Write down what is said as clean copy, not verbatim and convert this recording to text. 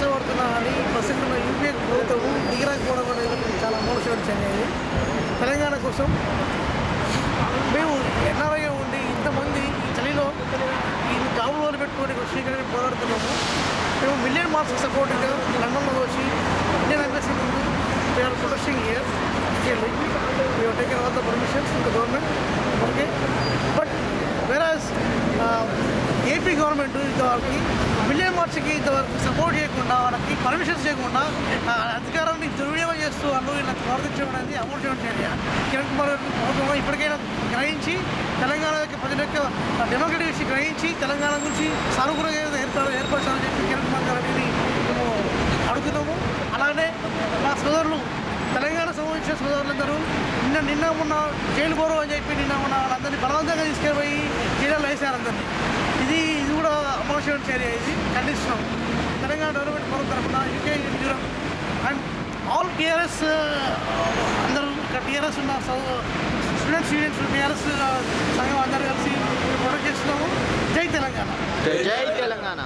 కష్టపడుతున్నా అని ప్రస్తుతం ఉన్న యూపీఏ ప్రభుత్వము దిగిరాకపోవడం అనేది చాలా మోసపడి చెందింది. తెలంగాణ కోసం మేము ఎన్ఆర్ఐగా ఉండి ఇంతమంది ఈ చలిలో ఈ జాబులు పెట్టుకొని శ్రీకారం పోరాడుతున్నాము. మేము మిలియన్ మార్క్స్ సపోర్ట్గా లండన్లో వచ్చి ఇండియన్ ఎంబసీ ముందు we are protesting here. We have taken all the permissions from the government. Okay, but whereas AP government ఇంతవరకు మిలియన్ మార్క్స్కి ఇంతవరకు సపోర్ట్ చేయకుండా వాళ్ళకి పర్మిషన్స్ చేయకుండా అధికారాన్ని దుర్వినియోగం చేస్తూ వాళ్ళు ఇలా ప్రవర్తించడం అనేది అమోషం చర్య. కిరణ్ కుమార్ ప్రభుత్వం ఇప్పటికైనా గ్రహించి తెలంగాణ యొక్క ప్రజల యొక్క డెమోక్రటిక్ విషయం గ్రహించి తెలంగాణ గురించి సానుకూలంగా ఏర్పరచాలని చెప్పి కిరణ్ కుమార్ గారిని మేము అడుగుతున్నాము. అలానే మా సోదరులు తెలంగాణ సంబంధించిన సోదరులందరూ నిన్న మొన్న జైలు గౌరవం అని చెప్పి నిన్న మొన్న వాళ్ళందరినీ బలవంతంగా తీసుకెళ్ళిపోయి జైల్లో వేసారు అందరినీ. ఇది కూడా అమోషం చర్య. ఇది ఖండిస్తున్నాం. తెలంగాణ డెవలప్మెంట్ ఫోరం తరఫున UK Europe and all TRS అందరూ ఇక్కడ టీఆర్ఎస్ ఉన్న స్టూడెంట్స్ యూనియన్స్ టీఆర్ఎస్ సంఘం అందరూ కలిసి ప్రొటెక్ట్ చేస్తున్నాము. జై తెలంగాణ. జై తెలంగాణ.